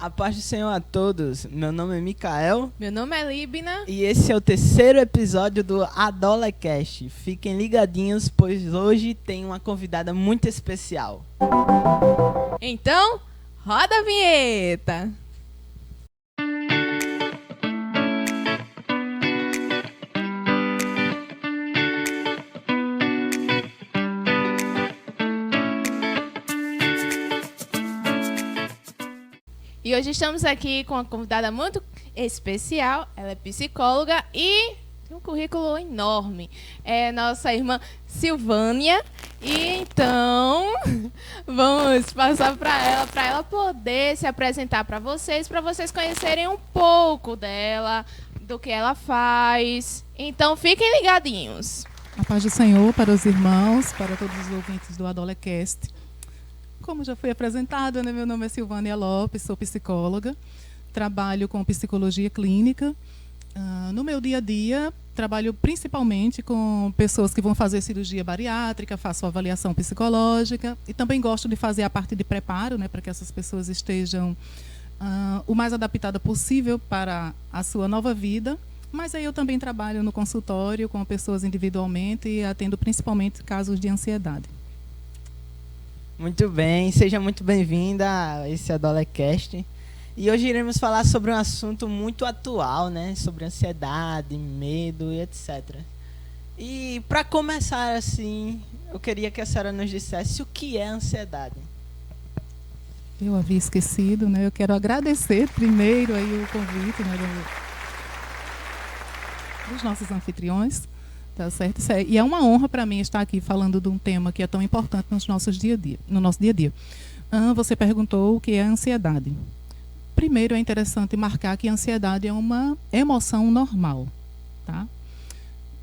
A paz do Senhor a todos. Meu nome é Mikael Meu nome é Líbina. e esse é o terceiro episódio do Adolecast. Fiquem ligadinhos, pois hoje tem uma convidada muito especial. Então, roda a vinheta. E hoje estamos aqui com uma convidada muito especial. Ela é psicóloga e tem um currículo enorme. É nossa irmã Silvânia. E então, vamos passar para ela poder se apresentar para vocês conhecerem um pouco dela, do que ela faz. Então, fiquem ligadinhos. A paz do Senhor para os irmãos, para todos os ouvintes do Adolecast. Como já foi apresentado, né, meu nome é Silvânia Lopes, sou psicóloga, trabalho com psicologia clínica. No meu dia a dia, trabalho principalmente com pessoas que vão fazer cirurgia bariátrica, faço avaliação psicológica e também gosto de fazer a parte de preparo, né, para que essas pessoas estejam o mais adaptadas possível para a sua nova vida. Mas aí eu também trabalho no consultório com pessoas individualmente e atendo principalmente casos de ansiedade. Muito bem, seja muito bem-vinda a esse Adolecast. E hoje iremos falar sobre um assunto muito atual, né? Sobre ansiedade, medo e etc. E para começar assim, eu queria que a senhora nos dissesse o que é ansiedade. Eu havia esquecido, né? Eu quero agradecer primeiro aí o convite, né, dos nossos anfitriões, tá certo? E é uma honra para mim estar aqui falando de um tema que é tão importante no nosso dia a dia. Você perguntou o que é ansiedade. Primeiro é interessante marcar que a ansiedade é uma emoção normal, tá?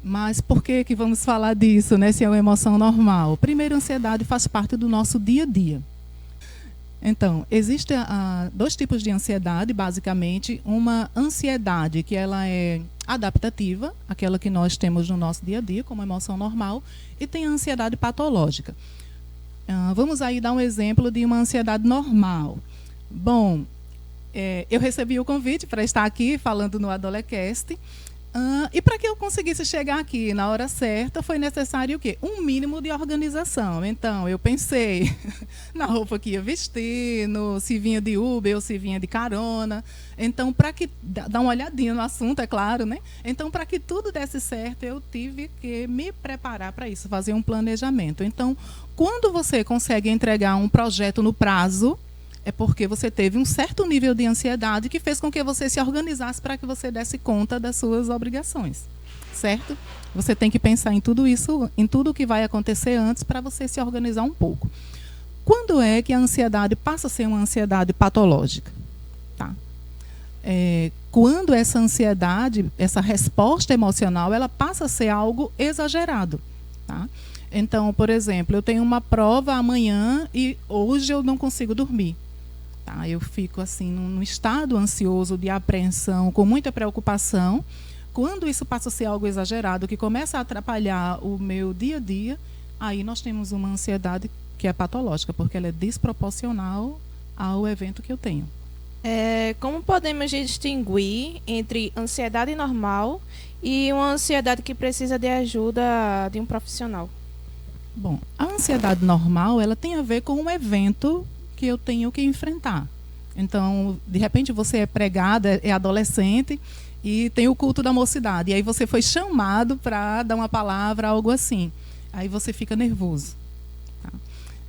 Mas por que vamos falar disso, né? Se é uma emoção normal? Primeiro, a ansiedade faz parte do nosso dia a dia. Então, existem dois tipos de ansiedade, basicamente. Uma ansiedade que ela é adaptativa, aquela que nós temos no nosso dia a dia, como emoção normal, e tem a ansiedade patológica. Vamos aí dar um exemplo de uma ansiedade normal. Bom, eu recebi o convite para estar aqui falando no Adolecast. E para que eu conseguisse chegar aqui na hora certa, foi necessário o quê? Um mínimo de organização. Então, eu pensei na roupa que ia vestir, se vinha de Uber ou se vinha de carona. Então, para que... Dá uma olhadinha no assunto, é claro, né? Então, para que tudo desse certo, eu tive que me preparar para isso, fazer um planejamento. Então, quando você consegue entregar um projeto no prazo, é porque você teve um certo nível de ansiedade que fez com que você se organizasse para que você desse conta das suas obrigações, certo? Você tem que pensar em tudo isso, em tudo o que vai acontecer antes para você se organizar um pouco. Quando é que a ansiedade passa a ser uma ansiedade patológica? Tá? Quando essa ansiedade, essa resposta emocional, ela passa a ser algo exagerado, tá? Então, por exemplo, eu tenho uma prova amanhã e hoje eu não consigo dormir. Tá, eu fico assim num estado ansioso de apreensão, com muita preocupação. Quando isso passa a ser algo exagerado, que começa a atrapalhar o meu dia a dia, aí nós temos uma ansiedade que é patológica, porque ela é desproporcional ao evento que eu tenho. Como podemos distinguir entre ansiedade normal e uma ansiedade que precisa de ajuda de um profissional? Bom, a ansiedade normal, ela tem a ver com um evento que eu tenho que enfrentar. Então, de repente, você é pregada, é adolescente e tem o culto da mocidade. E aí você foi chamado para dar uma palavra, algo assim. Aí você fica nervoso. Tá?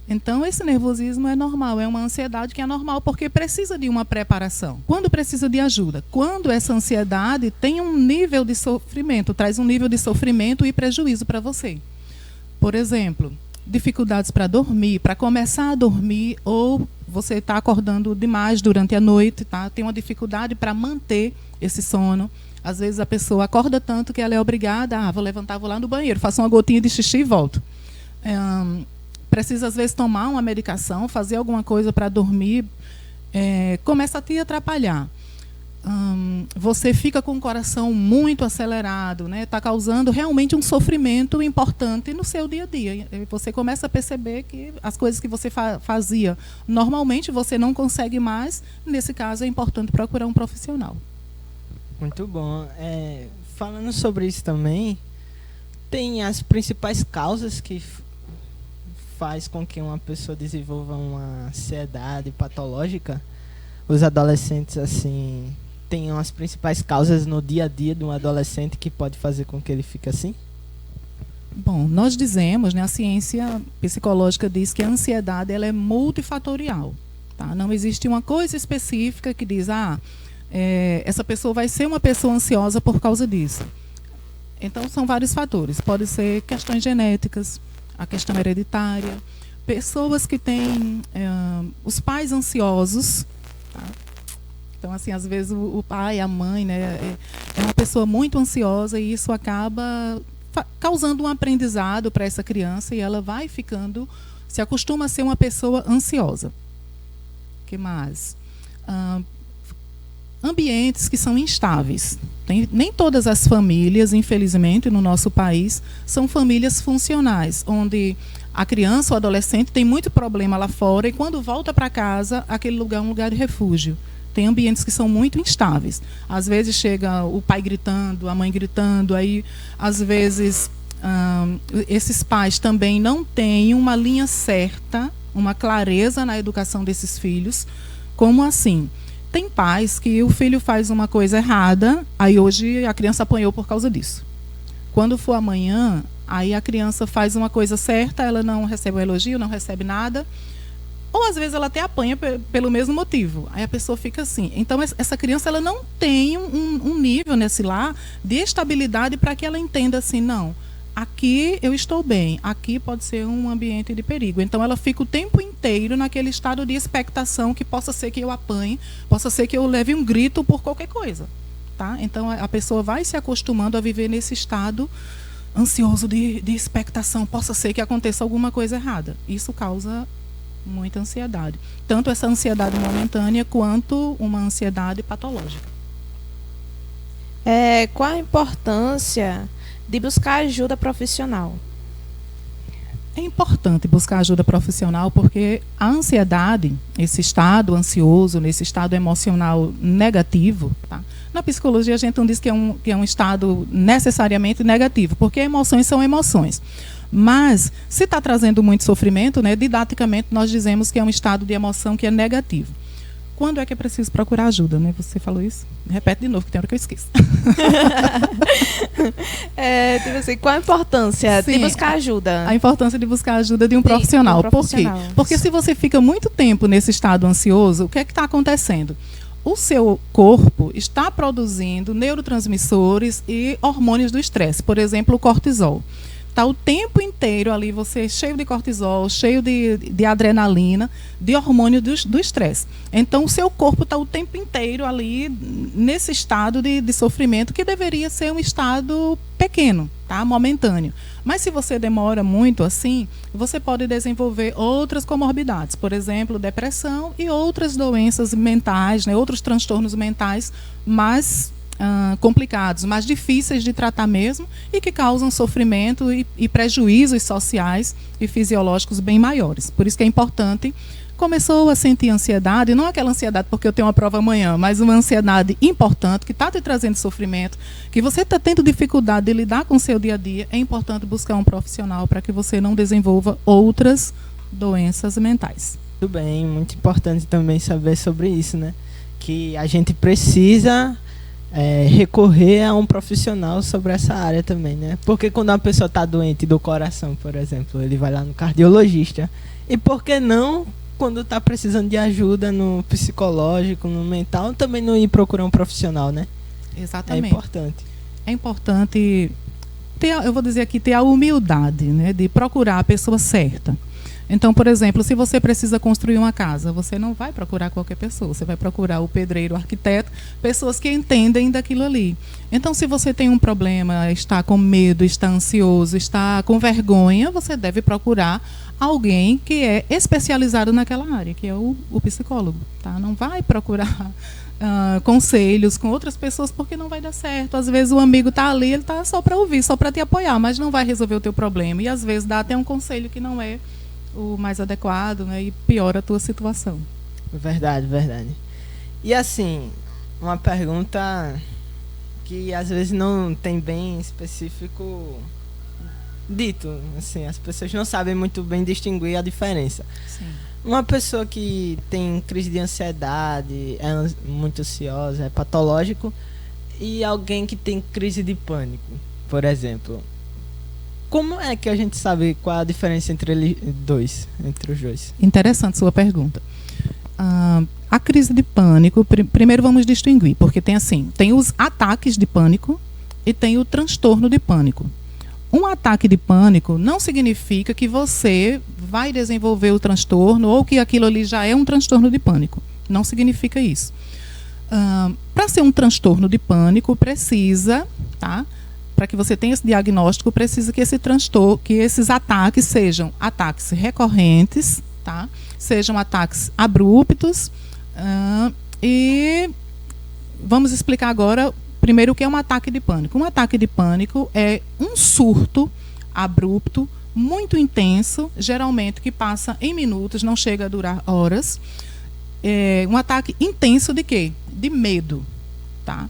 Então, esse nervosismo é normal, é uma ansiedade que é normal porque precisa de uma preparação. Quando precisa de ajuda? Quando essa ansiedade tem um nível de sofrimento, traz um nível de sofrimento e prejuízo para você. Por exemplo, dificuldades para dormir, para começar a dormir, ou você está acordando demais durante a noite, tá? Tem uma dificuldade para manter esse sono. Às vezes a pessoa acorda tanto que ela é obrigada, vou levantar, vou lá no banheiro, faço uma gotinha de xixi e volto. Precisa, às vezes, tomar uma medicação, fazer alguma coisa para dormir, começa a te atrapalhar. você fica com o coração muito acelerado, né? Está causando realmente um sofrimento importante no seu dia a dia. Você começa a perceber que as coisas que você fazia normalmente você não consegue mais. Nesse caso, é importante procurar um profissional. Muito bom. Falando sobre isso também, tem as principais causas que faz com que uma pessoa desenvolva uma ansiedade patológica. Os adolescentes, assim, tenham as principais causas no dia a dia de um adolescente que pode fazer com que ele fique assim? Bom, nós dizemos, né, a ciência psicológica diz que a ansiedade ela é multifatorial. Tá? Não existe uma coisa específica que diz, essa pessoa vai ser uma pessoa ansiosa por causa disso. Então, são vários fatores. Pode ser questões genéticas, a questão hereditária, pessoas que têm os pais ansiosos. Tá? Então, assim, às vezes o pai, a mãe, né, é uma pessoa muito ansiosa e isso acaba causando um aprendizado para essa criança e ela vai ficando, se acostuma a ser uma pessoa ansiosa. O que mais? Ambientes que são instáveis. Nem todas as famílias, infelizmente, no nosso país, são famílias funcionais, onde a criança ou adolescente tem muito problema lá fora e quando volta para casa, aquele lugar é um lugar de refúgio. Tem ambientes que são muito instáveis. Às vezes chega o pai gritando, a mãe gritando, aí às vezes esses pais também não têm uma linha certa, uma clareza na educação desses filhos. Como assim? Tem pais que o filho faz uma coisa errada, aí hoje a criança apanhou por causa disso. Quando for amanhã, aí a criança faz uma coisa certa, ela não recebe um elogio, não recebe nada, ou às vezes ela até apanha pelo mesmo motivo. Aí a pessoa fica assim. Então essa criança ela não tem um nível nesse lar de estabilidade para que ela entenda assim, não, aqui eu estou bem, aqui pode ser um ambiente de perigo. Então ela fica o tempo inteiro naquele estado de expectação que possa ser que eu apanhe, possa ser que eu leve um grito por qualquer coisa. Tá? Então a pessoa vai se acostumando a viver nesse estado ansioso de expectação, possa ser que aconteça alguma coisa errada. Isso causa muita ansiedade. Tanto essa ansiedade momentânea quanto uma ansiedade patológica. Qual a importância de buscar ajuda profissional? É importante buscar ajuda profissional porque a ansiedade, esse estado ansioso, nesse estado emocional negativo, tá? Na psicologia a gente não diz que é um estado necessariamente negativo, porque emoções são emoções. Mas, se está trazendo muito sofrimento, né, didaticamente nós dizemos que é um estado de emoção que é negativo. Quando é que é preciso procurar ajuda? Né? Você falou isso? Repete de novo, que tem hora que eu esqueço. Tipo assim, qual a importância de buscar ajuda? A importância de buscar ajuda de um profissional. Por quê? Porque se você fica muito tempo nesse estado ansioso, o que é que está acontecendo? O seu corpo está produzindo neurotransmissores e hormônios do estresse. Por exemplo, o cortisol. Está o tempo inteiro ali, você cheio de cortisol, cheio de adrenalina, de hormônio do estresse. Então, o seu corpo está o tempo inteiro ali nesse estado de sofrimento, que deveria ser um estado pequeno, tá? Momentâneo. Mas se você demora muito assim, você pode desenvolver outras comorbidades, por exemplo, depressão e outras doenças mentais, né? Outros transtornos mentais mais complicados, mais difíceis de tratar mesmo e que causam sofrimento e prejuízos sociais e fisiológicos bem maiores. Por isso que é importante, começou a sentir ansiedade, não aquela ansiedade porque eu tenho uma prova amanhã, mas uma ansiedade importante que está te trazendo sofrimento, que você está tendo dificuldade de lidar com o seu dia a dia, é importante buscar um profissional para que você não desenvolva outras doenças mentais. Muito bem, muito importante também saber sobre isso, né? Que a gente precisa recorrer a um profissional sobre essa área também, né? Porque quando uma pessoa está doente do coração, por exemplo, ele vai lá no cardiologista. E por que não, quando está precisando de ajuda no psicológico, no mental, também não ir procurar um profissional, né? Exatamente. É importante. É importante ter, eu vou dizer aqui, ter a humildade, né, de procurar a pessoa certa. Então, por exemplo, se você precisa construir uma casa, você não vai procurar qualquer pessoa, você vai procurar o pedreiro, o arquiteto, pessoas que entendem daquilo ali. Então, se você tem um problema, está com medo, está ansioso, está com vergonha, você deve procurar alguém que é especializado naquela área, que é o psicólogo. Tá? Não vai procurar conselhos com outras pessoas, porque não vai dar certo. Às vezes o amigo está ali, ele está só para ouvir, só para te apoiar, mas não vai resolver o teu problema. E às vezes dá até um conselho que não é o mais adequado, né, e piora a tua situação. Verdade, verdade. E assim, uma pergunta que às vezes não tem bem específico dito, assim, as pessoas não sabem muito bem distinguir a diferença. Sim. Uma pessoa que tem crise de ansiedade, é muito ansiosa, é patológico, e alguém que tem crise de pânico, por exemplo. Como é que a gente sabe qual a diferença entre os dois? Interessante sua pergunta. A crise de pânico, primeiro vamos distinguir, porque tem os ataques de pânico e tem o transtorno de pânico. Um ataque de pânico não significa que você vai desenvolver o transtorno ou que aquilo ali já é um transtorno de pânico. Não significa isso. Para ser um transtorno de pânico, precisa, tá? Para que você tenha esse diagnóstico, precisa que esses ataques sejam ataques recorrentes, tá? Sejam ataques abruptos. E vamos explicar agora, primeiro, o que é um ataque de pânico. Um ataque de pânico é um surto abrupto, muito intenso, geralmente que passa em minutos, não chega a durar horas. É um ataque intenso de quê? De medo, tá?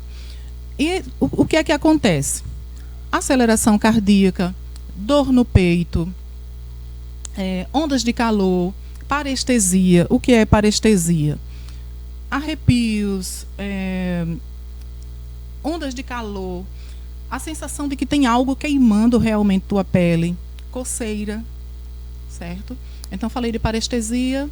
E o que é que acontece? Aceleração cardíaca, dor no peito, ondas de calor, parestesia. O que é parestesia? Arrepios, ondas de calor, a sensação de que tem algo queimando realmente tua pele, coceira, certo? Então, falei de parestesia.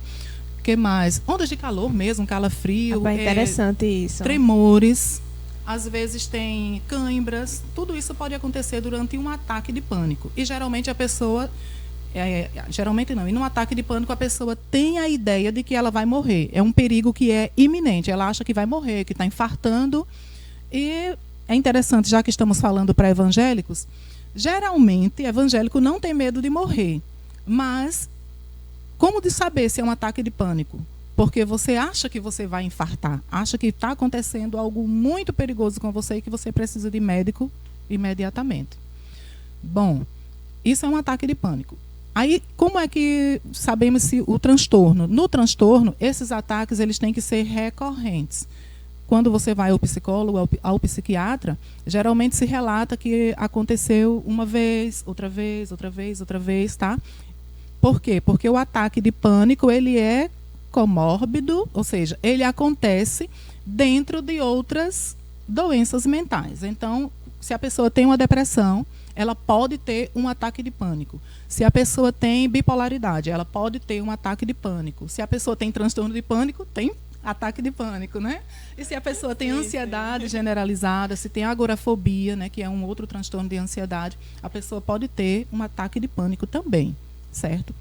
O que mais? Ondas de calor mesmo, calafrio. É interessante isso. Tremores. Às vezes tem cãibras. Tudo isso pode acontecer durante um ataque de pânico. E geralmente a pessoa... geralmente não. E num ataque de pânico a pessoa tem a ideia de que ela vai morrer. É um perigo que é iminente. Ela acha que vai morrer, que está infartando. E é interessante, já que estamos falando para evangélicos, geralmente evangélico não tem medo de morrer. Mas como de saber se é um ataque de pânico? Porque você acha que você vai infartar, acha que está acontecendo algo muito perigoso com você e que você precisa de médico imediatamente. Bom, isso é um ataque de pânico. Aí, como é que sabemos se o transtorno? No transtorno, esses ataques eles têm que ser recorrentes. Quando você vai ao psicólogo, ao psiquiatra, geralmente se relata que aconteceu uma vez, outra vez, outra vez, outra vez, tá? Por quê? Porque o ataque de pânico, ele é comórbido, ou seja, ele acontece dentro de outras doenças mentais. Então, se a pessoa tem uma depressão, ela pode ter um ataque de pânico. Se a pessoa tem bipolaridade, ela pode ter um ataque de pânico. Se a pessoa tem transtorno de pânico, tem ataque de pânico, né? E se a pessoa tem ansiedade generalizada, se tem agorafobia, né, que é um outro transtorno de ansiedade, a pessoa pode ter um ataque de pânico também, certo?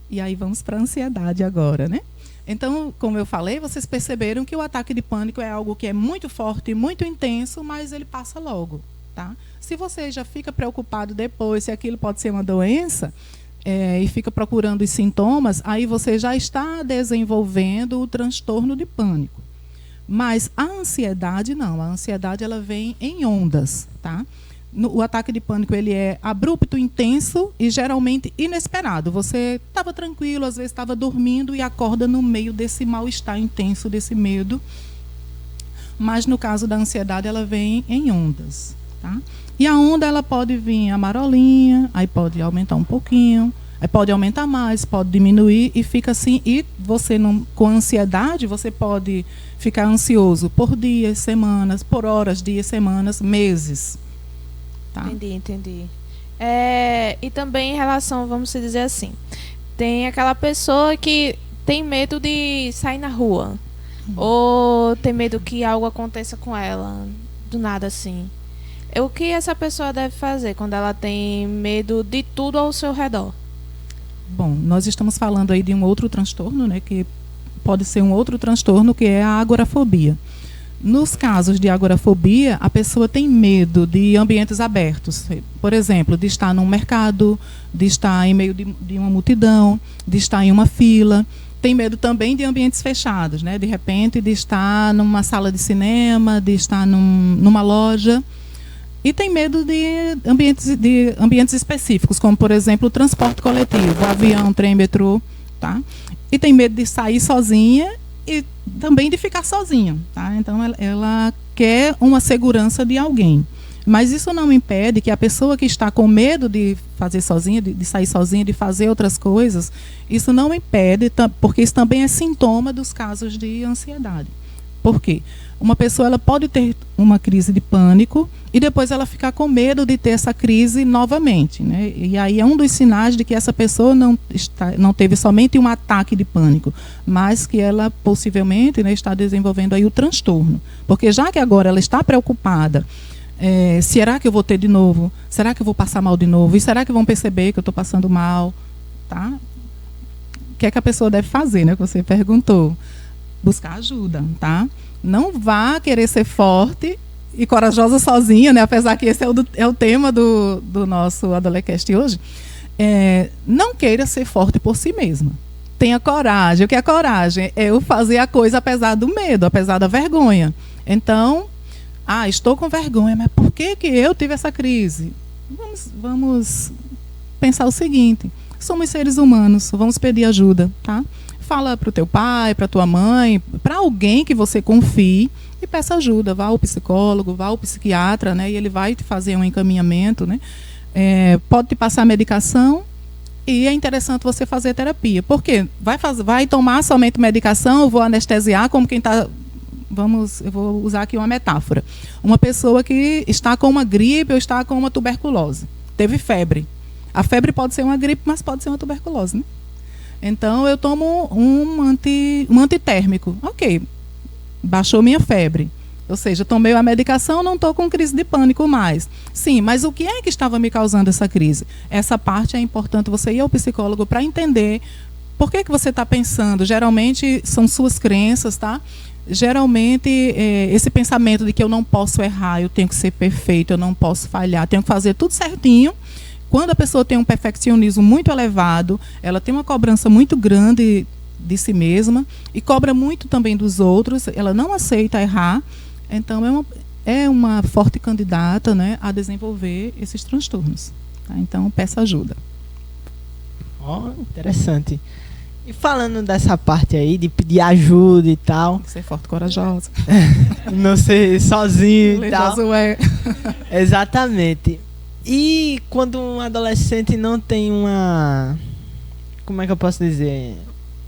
E aí vamos para a ansiedade agora, né? Então, como eu falei, vocês perceberam que o ataque de pânico é algo que é muito forte, muito intenso, mas ele passa logo, tá? Se você já fica preocupado depois se aquilo pode ser uma doença, e fica procurando os sintomas, aí você já está desenvolvendo o transtorno de pânico. Mas a ansiedade não, a ansiedade ela vem em ondas, tá? O ataque de pânico ele é abrupto, intenso e geralmente inesperado. Você estava tranquilo, às vezes estava dormindo e acorda no meio desse mal-estar intenso, desse medo. Mas no caso da ansiedade, ela vem em ondas, tá? E a onda ela pode vir amarelinha, aí pode aumentar um pouquinho, aí pode aumentar mais, pode diminuir e fica assim. E você com ansiedade, você pode ficar ansioso por dias, semanas, por horas, dias, semanas, meses. Tá? Entendi. E também em relação, vamos dizer assim, tem aquela pessoa que tem medo de sair na rua, ou tem medo que algo aconteça com ela, do nada assim. O que essa pessoa deve fazer quando ela tem medo de tudo ao seu redor? Bom, nós estamos falando aí de um outro transtorno, né, que pode ser um outro transtorno, que é a agorafobia. Nos casos de agorafobia, a pessoa tem medo de ambientes abertos. Por exemplo, de estar num mercado, de estar em meio de uma multidão, de estar em uma fila. Tem medo também de ambientes fechados, né? De repente, de estar numa sala de cinema, de estar numa loja. E tem medo de ambientes específicos, como, por exemplo, o transporte coletivo, avião, trem, metrô. Tá? E tem medo de sair sozinha e também de ficar sozinha. Tá? Então, ela quer uma segurança de alguém. Mas isso não impede que a pessoa que está com medo de fazer sozinha, de sair sozinha, de fazer outras coisas, isso não impede, porque isso também é sintoma dos casos de ansiedade. Por quê? Uma pessoa ela pode ter uma crise de pânico e depois ela ficar com medo de ter essa crise novamente, né? E aí é um dos sinais de que essa pessoa não teve somente um ataque de pânico, mas que ela possivelmente, né, está desenvolvendo aí o transtorno. Porque já que agora ela está preocupada, será que eu vou ter de novo? Será que eu vou passar mal de novo? E será que vão perceber que eu estou passando mal? Tá? O que é que a pessoa deve fazer, né? Que você perguntou. Buscar ajuda, tá? Não vá querer ser forte e corajosa sozinha, né? Apesar que esse é o tema do nosso Adolecast hoje. Não queira ser forte por si mesma. Tenha coragem. O que é coragem? É eu fazer a coisa apesar do medo, apesar da vergonha. Então, estou com vergonha, mas por que eu tive essa crise? Vamos pensar o seguinte: somos seres humanos, vamos pedir ajuda, tá? Fala para o teu pai, para tua mãe, para alguém que você confie e peça ajuda. Vá ao psicólogo, vá ao psiquiatra, né? E ele vai te fazer um encaminhamento, né? Pode te passar medicação e é interessante você fazer terapia. Por quê? Vai tomar somente medicação, eu vou anestesiar como quem está... eu vou usar aqui uma metáfora. Uma pessoa que está com uma gripe ou está com uma tuberculose. Teve febre. A febre pode ser uma gripe, mas pode ser uma tuberculose, né? Então, eu tomo um antitérmico. Ok, baixou minha febre. Ou seja, tomei a medicação, não estou com crise de pânico mais. Sim, mas o que é que estava me causando essa crise? Essa parte é importante você ir ao psicólogo para entender por que você está pensando. Geralmente, são suas crenças, tá? Geralmente, esse pensamento de que eu não posso errar, eu tenho que ser perfeito, eu não posso falhar, tenho que fazer tudo certinho. Quando a pessoa tem um perfeccionismo muito elevado, ela tem uma cobrança muito grande de si mesma e cobra muito também dos outros, ela não aceita errar, então é uma forte candidata, né, a desenvolver esses transtornos. Tá? Então, peça ajuda. Interessante. E falando dessa parte aí, de pedir ajuda e tal... Ser forte e corajosa. Não ser sozinho e tal. Exatamente. E quando um adolescente não tem como é que eu posso dizer?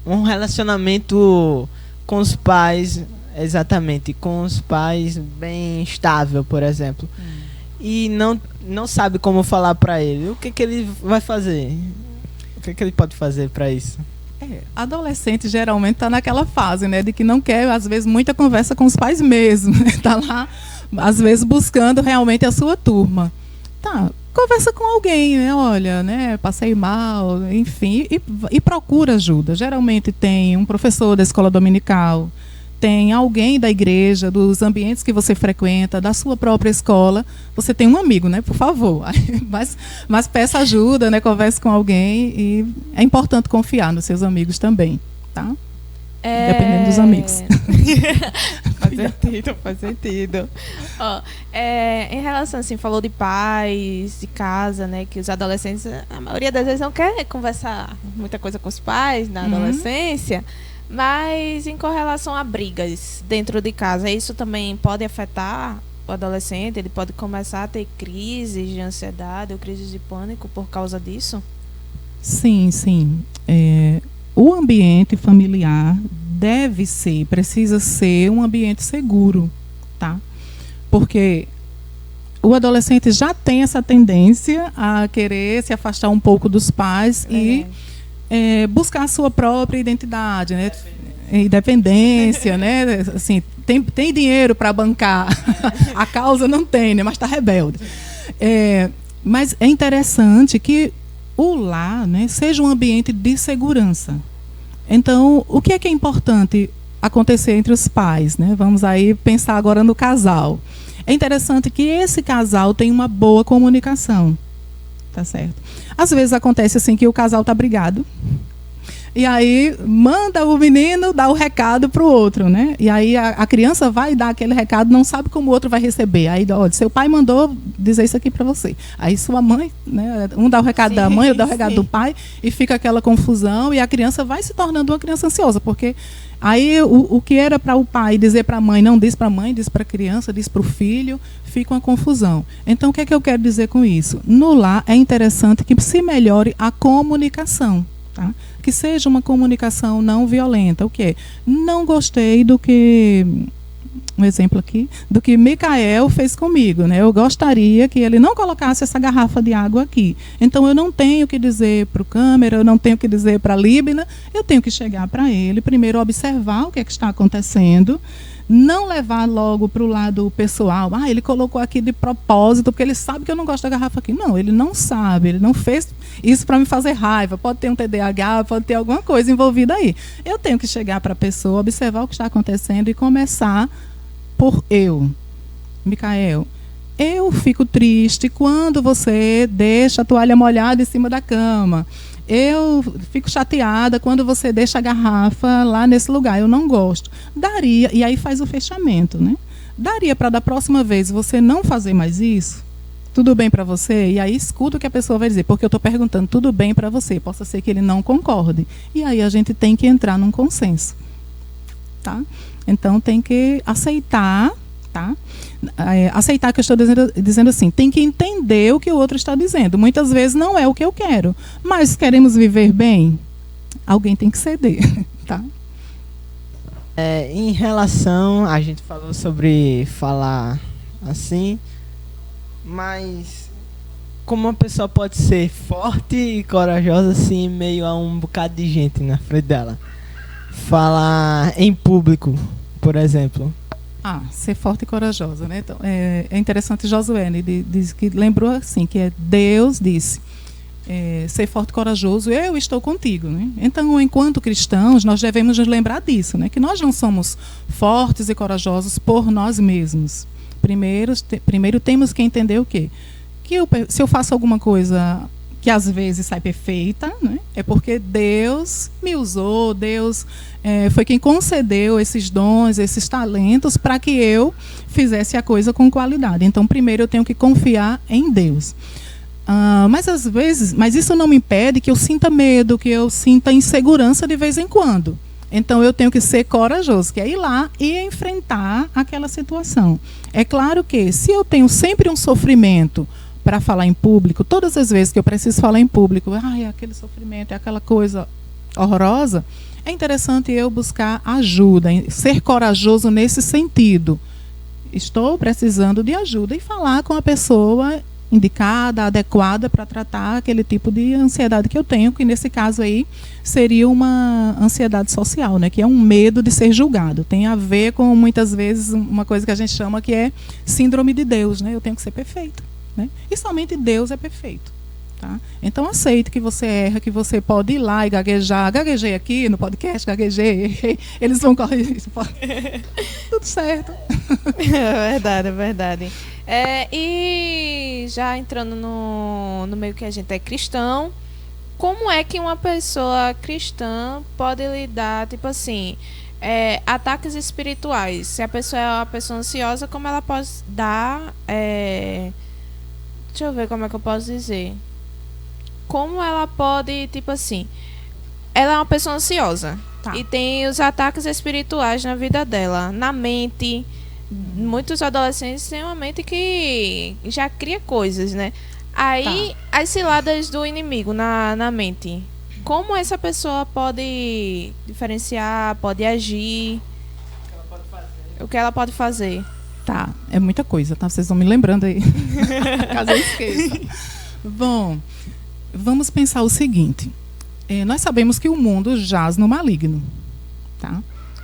Um relacionamento com os pais, exatamente, com os pais bem estável, por exemplo. E não sabe como falar para ele. O que ele vai fazer? O que ele pode fazer para isso? Adolescente geralmente está naquela fase, né, de que não quer, às vezes, muita conversa com os pais mesmo. Está lá, às vezes, buscando realmente a sua turma. Tá, conversa com alguém, né? Olha, né? Passei mal, enfim, e procura ajuda. Geralmente tem um professor da escola dominical, tem alguém da igreja, dos ambientes que você frequenta, da sua própria escola. Você tem um amigo, né? Por favor. Mas peça ajuda, né? Converse com alguém e é importante confiar nos seus amigos também, tá? Dependendo dos amigos. Faz sentido. Em relação, assim, falou de pais, de casa, né? Que os adolescentes, a maioria das vezes não quer conversar muita coisa com os pais na adolescência, mas em correlação a brigas dentro de casa, isso também pode afetar o adolescente? Ele pode começar a ter crises de ansiedade ou crises de pânico por causa disso? Sim. O ambiente familiar precisa ser um ambiente seguro, tá? Porque o adolescente já tem essa tendência a querer se afastar um pouco dos pais e buscar a sua própria identidade, né? Independência, né? Assim, tem dinheiro para bancar, a causa não tem, né? Mas está rebelde. Mas é interessante que o lar, né, seja um ambiente de segurança. Então, o que é importante acontecer entre os pais, né? Vamos aí pensar agora no casal. É interessante que esse casal tenha uma boa comunicação, tá certo? Às vezes acontece assim que o casal tá brigado, e aí manda o menino dar o recado para o outro, né? E aí a criança vai dar aquele recado, não sabe como o outro vai receber. Aí, olha, seu pai mandou dizer isso aqui para você. Aí sua mãe, né? Um dá o recado da mãe, outro dá o recado do pai, e fica aquela confusão, e a criança vai se tornando uma criança ansiosa, porque aí o que era para o pai dizer para a mãe, não diz para a mãe, diz para a criança, diz para o filho, fica uma confusão. Então, o que é que eu quero dizer com isso? No lar é interessante que se melhore a comunicação. Tá? Que seja uma comunicação não violenta. O quê? Não gostei do que, um exemplo aqui, do que Micael fez comigo, né? Eu gostaria que ele não colocasse essa garrafa de água aqui. Então eu não tenho que dizer para o câmera, eu não tenho que dizer para a Líbina, eu tenho que chegar para ele, primeiro observar o que é que está acontecendo, não levar logo para o lado pessoal. Ah, ele colocou aqui de propósito, porque ele sabe que eu não gosto da garrafa aqui. Não, ele não sabe, ele não fez isso para me fazer raiva. Pode ter um TDAH, pode ter alguma coisa envolvida aí. Eu tenho que chegar para a pessoa, observar o que está acontecendo e começar por eu. Micael, eu fico triste quando você deixa a toalha molhada em cima da cama. Eu fico chateada quando você deixa a garrafa lá nesse lugar. Eu não gosto. Daria, e aí faz o fechamento, né? Daria para da próxima vez você não fazer mais isso? Tudo bem para você? E aí escuta o que a pessoa vai dizer, porque eu estou perguntando tudo bem para você. Possa ser que ele não concorde. E aí a gente tem que entrar num consenso. Tá? Então tem que aceitar, tá? Aceitar que eu estou dizendo assim, tem que entender o que o outro está dizendo. Muitas vezes não é o que eu quero, mas queremos viver bem, alguém tem que ceder, tá? Em relação, a gente falou sobre falar assim, mas como uma pessoa pode ser forte e corajosa assim, em meio a um bocado de gente na frente dela? Falar em público, por exemplo. Ser forte e corajosa, né? Então, é interessante Josué, né? Diz que lembrou assim, que Deus disse, ser forte e corajoso, eu estou contigo, né? Então, enquanto cristãos, nós devemos nos lembrar disso, né? Que nós não somos fortes e corajosos por nós mesmos. Primeiro temos que entender o quê? Que se eu faço alguma coisa que às vezes sai perfeita, né? É porque Deus me usou, Deus foi quem concedeu esses dons, esses talentos, para que eu fizesse a coisa com qualidade. Então, primeiro eu tenho que confiar em Deus. Mas às vezes, mas isso não me impede que eu sinta medo, que eu sinta insegurança de vez em quando. Então eu tenho que ser corajoso, que é ir lá e enfrentar aquela situação. É claro que se eu tenho sempre um sofrimento para falar em público, todas as vezes que eu preciso falar em público, é aquele sofrimento, é aquela coisa horrorosa, é interessante eu buscar ajuda, ser corajoso nesse sentido. Estou precisando de ajuda e falar com a pessoa indicada, adequada para tratar aquele tipo de ansiedade que eu tenho, que nesse caso aí seria uma ansiedade social, né, que é um medo de ser julgado. Tem a ver com, muitas vezes, uma coisa que a gente chama que é síndrome de Deus, né? Eu tenho que ser perfeito. Né? E somente Deus é perfeito. Tá? Então aceite que você erra, que você pode ir lá e gaguejar. Gaguejei aqui no podcast, gaguejei. Eles vão corrigir. Tudo certo. É verdade, é verdade. E já entrando no meio que a gente é cristão, como é que uma pessoa cristã pode lidar, tipo assim, ataques espirituais? Se a pessoa é uma pessoa ansiosa, como ela pode dar... Deixa eu ver como é que eu posso dizer. Como ela pode, tipo assim, ela é uma pessoa ansiosa. Tá. E tem os ataques espirituais na vida dela, na mente. Muitos adolescentes têm uma mente que já cria coisas, né? Aí, as ciladas do inimigo na mente. Como essa pessoa pode diferenciar, pode agir? O que ela pode fazer? Tá, é muita coisa, tá? Vocês vão me lembrando aí. Caso eu esqueça. Bom, vamos pensar o seguinte. Nós sabemos que o mundo jaz no maligno, tá?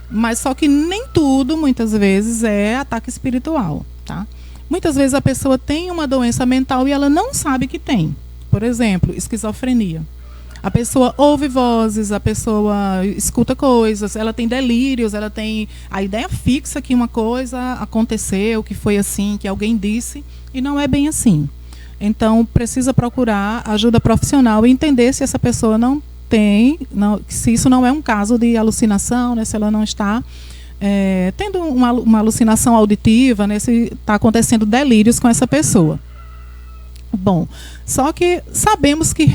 Mas só que nem tudo, muitas vezes, é ataque espiritual, tá? Muitas vezes a pessoa tem uma doença mental e ela não sabe que tem. Por exemplo, esquizofrenia. A pessoa ouve vozes, a pessoa escuta coisas, ela tem delírios, ela tem a ideia fixa que uma coisa aconteceu, que foi assim, que alguém disse, e não é bem assim. Então, precisa procurar ajuda profissional e entender se essa pessoa não tem, se isso não é um caso de alucinação, né, se ela não está tendo uma alucinação auditiva, né, se está acontecendo delírios com essa pessoa. Bom, só que sabemos que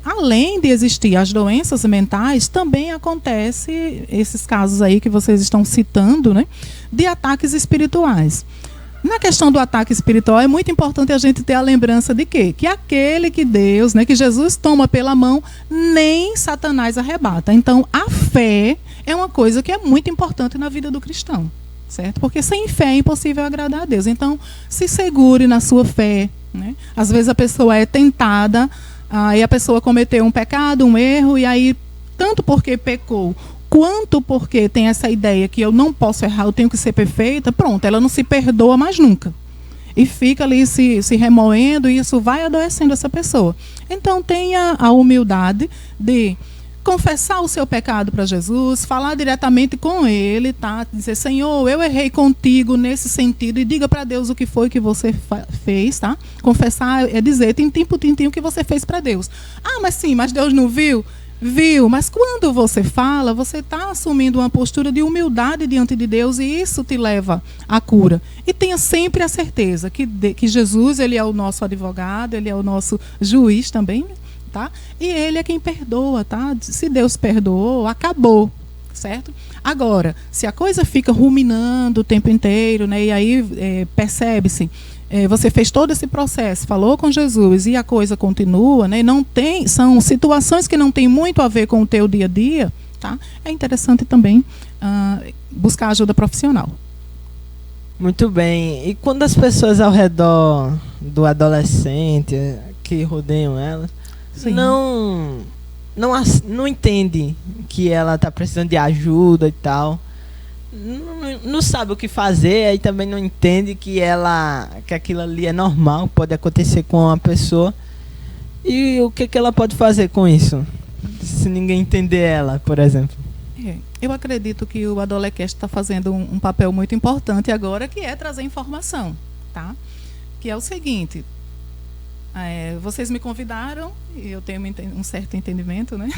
além de existir as doenças mentais, também acontece esses casos aí que vocês estão citando, né, de ataques espirituais. Na questão do ataque espiritual, é muito importante a gente ter a lembrança de quê? Que aquele que Deus, né, que Jesus toma pela mão, nem Satanás arrebata. Então, a fé é uma coisa que é muito importante na vida do cristão, certo? Porque sem fé é impossível agradar a Deus. Então, se segure na sua fé, né? Às vezes a pessoa é tentada, aí a pessoa cometeu um pecado, um erro, e aí, tanto porque pecou, quanto porque tem essa ideia que eu não posso errar, eu tenho que ser perfeita, pronto, ela não se perdoa mais nunca. E fica ali se remoendo, e isso vai adoecendo essa pessoa. Então, tenha a humildade de confessar o seu pecado para Jesus, falar diretamente com Ele, tá? Dizer, Senhor, eu errei contigo nesse sentido, e diga para Deus o que foi que você fez, tá? Confessar é dizer, tintim por tintim, o que você fez para Deus. Ah, mas sim, mas Deus não viu? Viu, mas quando você fala, você está assumindo uma postura de humildade diante de Deus, e isso te leva à cura. E tenha sempre a certeza que Jesus, Ele é o nosso advogado, Ele é o nosso juiz também, tá? E Ele é quem perdoa, tá? Se Deus perdoou, acabou, certo? Agora, se a coisa fica ruminando o tempo inteiro, né, e aí percebe-se, você fez todo esse processo, falou com Jesus e a coisa continua, né, são situações que não têm muito a ver com o teu dia a dia, tá? É interessante também buscar ajuda profissional. Muito bem. E quando as pessoas ao redor do adolescente que rodeiam ela não entende que ela está precisando de ajuda e tal, não sabe o que fazer, aí também não entende que aquilo ali é normal, pode acontecer com uma pessoa, e o que ela pode fazer com isso, se ninguém entender ela, por exemplo? Eu acredito que o Adolecast está fazendo um papel muito importante agora, que é trazer informação, tá? Que é o seguinte: vocês me convidaram, e eu tenho um certo entendimento, né,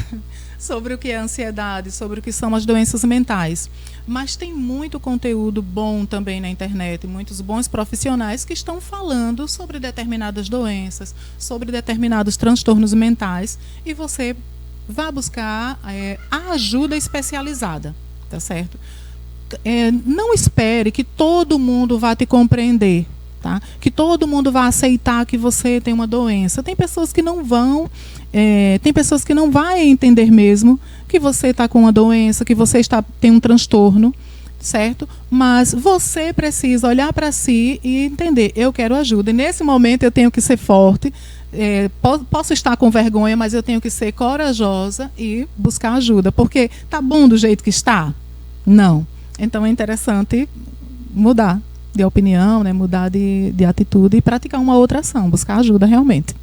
sobre o que é ansiedade, sobre o que são as doenças mentais. Mas tem muito conteúdo bom também na internet, muitos bons profissionais que estão falando sobre determinadas doenças, sobre determinados transtornos mentais, e você vá buscar a ajuda especializada, tá certo? Não espere que todo mundo vá te compreender, tá? Que todo mundo vai aceitar que você tem uma doença. Tem pessoas que não vão, tem pessoas que não vão entender mesmo que você está com uma doença, que você tem um transtorno, certo? Mas você precisa olhar para si e entender, eu quero ajuda. E nesse momento eu tenho que ser forte, posso estar com vergonha, mas eu tenho que ser corajosa e buscar ajuda. Porque tá bom do jeito que está? Não. Então é interessante mudar de opinião, né, mudar de atitude e praticar uma outra ação, buscar ajuda realmente.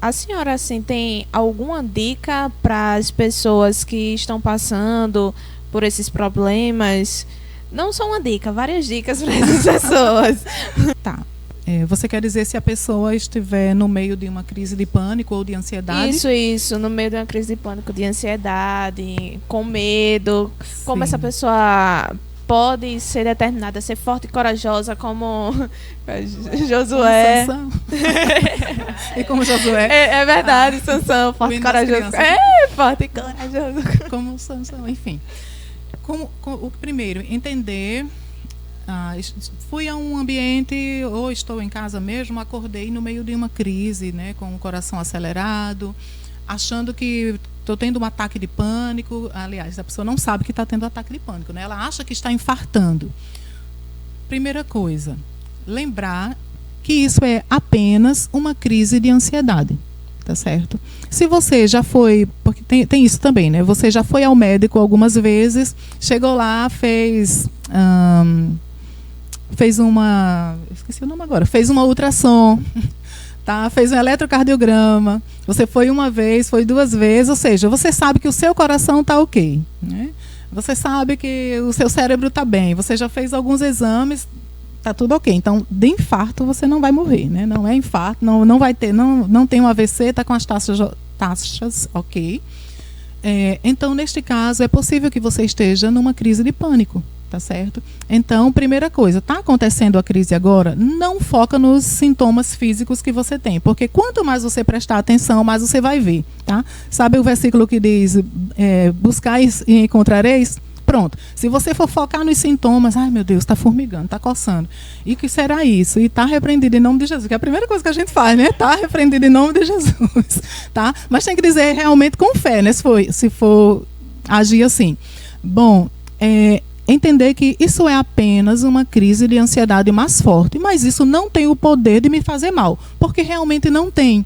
A senhora, assim, tem alguma dica para as pessoas que estão passando por esses problemas? Não só uma dica, várias dicas para essas pessoas. Tá. Você quer dizer se a pessoa estiver no meio de uma crise de pânico ou de ansiedade? Isso, no meio de uma crise de pânico, de ansiedade, com medo. Sim. Como essa pessoa pode ser determinada a ser forte e corajosa, como Josué. Como e como Josué. É verdade, Sansão, forte e corajoso. Forte e corajoso. Como Sansão, enfim. O primeiro, entender. Fui a um ambiente, ou estou em casa mesmo, acordei no meio de uma crise, né, com o coração acelerado, achando que estou tendo um ataque de pânico. Aliás, a pessoa não sabe que está tendo ataque de pânico, né? Ela acha que está infartando. Primeira coisa, lembrar que isso é apenas uma crise de ansiedade, tá certo? Se você já foi, porque tem isso também, né? Você já foi ao médico algumas vezes, chegou lá, fez uma, eu esqueci o nome agora, fez uma ultrassom, tá? Fez um eletrocardiograma, você foi uma vez, foi 2 vezes, ou seja, você sabe que o seu coração está ok, né? Você sabe que o seu cérebro está bem, você já fez alguns exames, está tudo ok. Então, de infarto você não vai morrer, né? Não é infarto, não vai ter, não tem um AVC, está com as taxas ok. Então, neste caso, é possível que você esteja numa crise de pânico, tá certo? Então, primeira coisa, está acontecendo a crise agora, não foca nos sintomas físicos que você tem, porque quanto mais você prestar atenção, mais você vai ver, tá? Sabe o versículo que diz, buscais e encontrareis? Pronto. Se você for focar nos sintomas, ai meu Deus, está formigando, está coçando. E o que será isso? E está repreendido em nome de Jesus, que é a primeira coisa que a gente faz, né? Está repreendido em nome de Jesus, tá? Mas tem que dizer realmente com fé, né? Se for agir assim. Bom, entender que isso é apenas uma crise de ansiedade mais forte, mas isso não tem o poder de me fazer mal, porque realmente não tem.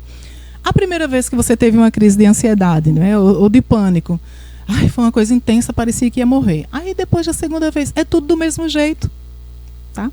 A primeira vez que você teve uma crise de ansiedade, né, ou de pânico, ai, foi uma coisa intensa, parecia que ia morrer. Aí depois da segunda vez, é tudo do mesmo jeito, tá?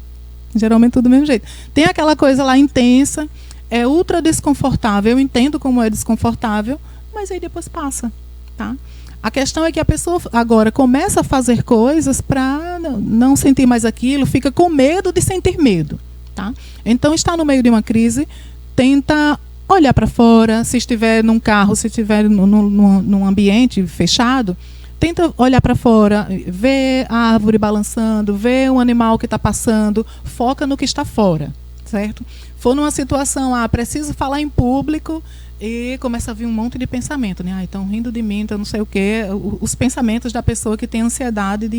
Geralmente tudo do mesmo jeito. Tem aquela coisa lá intensa, é ultra desconfortável, eu entendo como é desconfortável, mas aí depois passa, tá? A questão é que a pessoa agora começa a fazer coisas para não sentir mais aquilo, fica com medo de sentir medo, tá? Então, está no meio de uma crise, tenta olhar para fora, se estiver num carro, se estiver num ambiente fechado, tenta olhar para fora, ver a árvore balançando, ver um animal que está passando, foca no que está fora, certo? For numa situação, preciso falar em público, e começa a vir um monte de pensamento, né? Estão rindo de mim, então não sei o quê. Os pensamentos da pessoa que tem ansiedade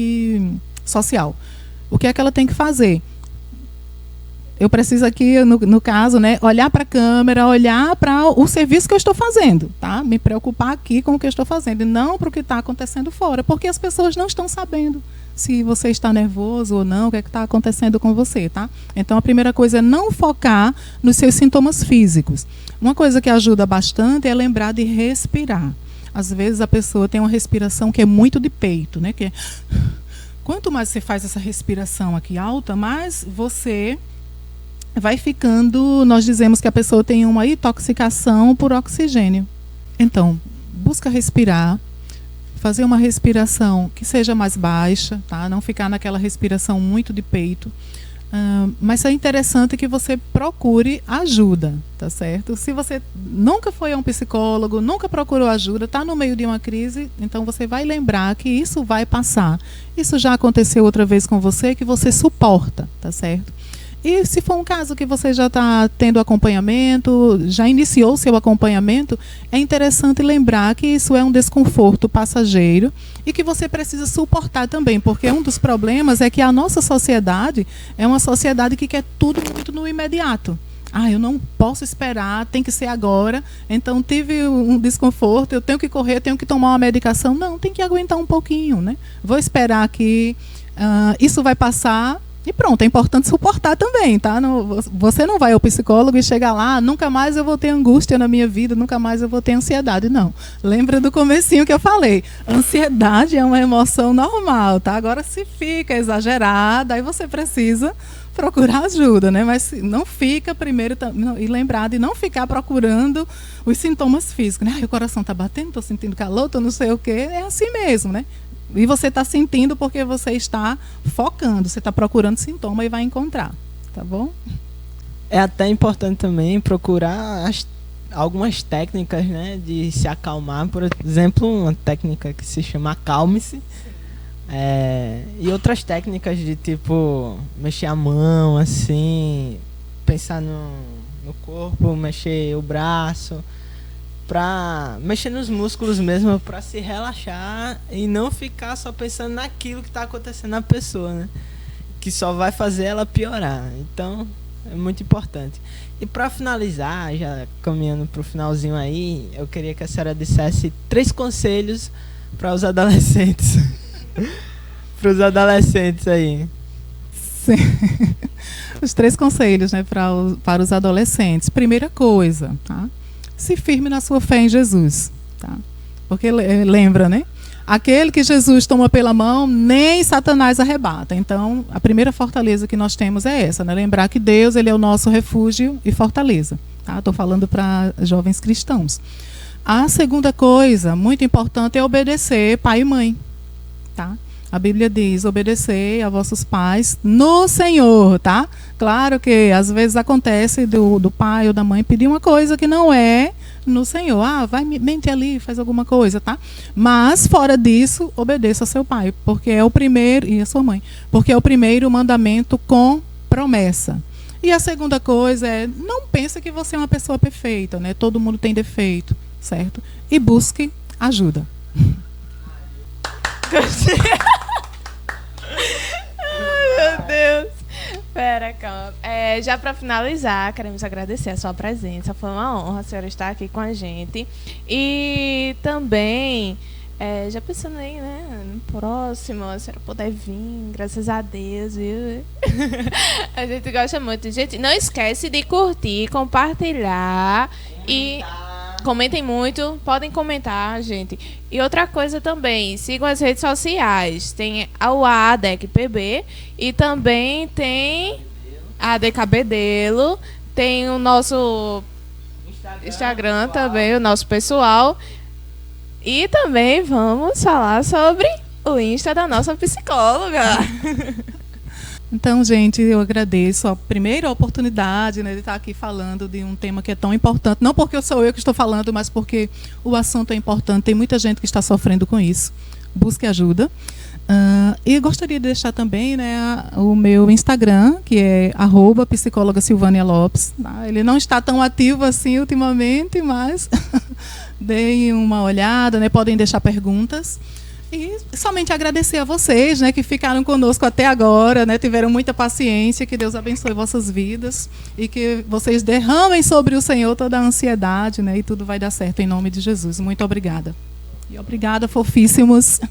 social. O que é que ela tem que fazer? Eu preciso aqui, no caso, né, olhar para a câmera, olhar para o serviço que eu estou fazendo, tá? Me preocupar aqui com o que eu estou fazendo e não para o que está acontecendo fora, porque as pessoas não estão sabendo se você está nervoso ou não, o que é que está acontecendo com você, tá? Então, a primeira coisa é não focar nos seus sintomas físicos. Uma coisa que ajuda bastante é lembrar de respirar. Às vezes a pessoa tem uma respiração que é muito de peito, né? Que quanto mais você faz essa respiração aqui alta, mais você vai ficando, nós dizemos que a pessoa tem uma intoxicação por oxigênio. Então, busca respirar, fazer uma respiração que seja mais baixa, tá? Não ficar naquela respiração muito de peito. Mas é interessante que você procure ajuda, tá certo? Se você nunca foi a um psicólogo, nunca procurou ajuda, está no meio de uma crise, então você vai lembrar que isso vai passar. Isso já aconteceu outra vez com você, que você suporta, tá certo? E se for um caso que você já está tendo acompanhamento, já iniciou o seu acompanhamento, é interessante lembrar que isso é um desconforto passageiro e que você precisa suportar também, porque um dos problemas é que a nossa sociedade é uma sociedade que quer tudo muito no imediato. Eu não posso esperar, tem que ser agora, então tive um desconforto, eu tenho que correr, eu tenho que tomar uma medicação. Não, tem que aguentar um pouquinho, né? Vou esperar que isso vai passar. E pronto, é importante suportar também, tá? Você não vai ao psicólogo e chega lá, nunca mais eu vou ter angústia na minha vida, nunca mais eu vou ter ansiedade. Não. Lembra do comecinho que eu falei. Ansiedade é uma emoção normal, tá? Agora, se fica exagerada, aí você precisa procurar ajuda, né? Mas não fica primeiro, e lembrar de não ficar procurando os sintomas físicos, né? O coração está batendo, estou sentindo calor, estou não sei o quê. É assim mesmo, né? E você está sentindo porque você está focando, você está procurando sintoma e vai encontrar, tá bom? É até importante também procurar algumas técnicas, né, de se acalmar. Por exemplo, uma técnica que se chama acalme-se. E outras técnicas de tipo mexer a mão, assim, pensar no corpo, mexer o braço, para mexer nos músculos mesmo, para se relaxar e não ficar só pensando naquilo que está acontecendo na pessoa, né? Que só vai fazer ela piorar. Então, é muito importante. E para finalizar, já caminhando para o finalzinho aí, eu queria que a senhora dissesse 3 conselhos para os adolescentes. Para os adolescentes aí. Sim. Os 3 conselhos, né, para os adolescentes. Primeira coisa, tá? Se firme na sua fé em Jesus, tá? Porque lembra, né? Aquele que Jesus toma pela mão, nem Satanás arrebata. Então, a primeira fortaleza que nós temos é essa, né? Lembrar que Deus, ele é o nosso refúgio e fortaleza, Tá? Estou falando para jovens cristãos. A segunda coisa, muito importante, é obedecer pai e mãe. Tá? A Bíblia diz, obedecei a vossos pais no Senhor, tá? Claro que às vezes acontece do pai ou da mãe pedir uma coisa que não é no Senhor. Ah, vai, mente ali, faz alguma coisa, tá? Mas, fora disso, obedeça ao seu pai, porque é o primeiro, e a sua mãe, porque é o primeiro mandamento com promessa. E a segunda coisa é, não pense que você é uma pessoa perfeita, né? Todo mundo tem defeito, certo? E busque ajuda. Ai, meu Deus. Pera, calma. Já para finalizar, queremos agradecer a sua presença. Foi uma honra a senhora estar aqui com a gente. E também, já pensando aí, né, no próximo, a senhora puder vir, graças a Deus, viu? A gente gosta muito. Gente, não esquece de curtir, compartilhar e... Comentem muito, podem comentar, gente. E outra coisa também, sigam as redes sociais. Tem a ADEC PB e também tem a ADK Bedelo. Tem o nosso Instagram também, o nosso pessoal. E também vamos falar sobre o Insta da nossa psicóloga. Então, gente, eu agradeço a primeira oportunidade, né, de estar aqui falando de um tema que é tão importante. Não porque sou eu que estou falando, mas porque o assunto é importante. Tem muita gente que está sofrendo com isso. Busque ajuda. E gostaria de deixar também, né, o meu Instagram, que é @psicóloga Silvânia Lopes. Tá? Ele não está tão ativo assim ultimamente, mas deem uma olhada, né, podem deixar perguntas. E somente agradecer a vocês, né, que ficaram conosco até agora, né, tiveram muita paciência, que Deus abençoe vossas vidas e que vocês derramem sobre o Senhor toda a ansiedade, né, e tudo vai dar certo em nome de Jesus. Muito obrigada. E obrigada, fofíssimos.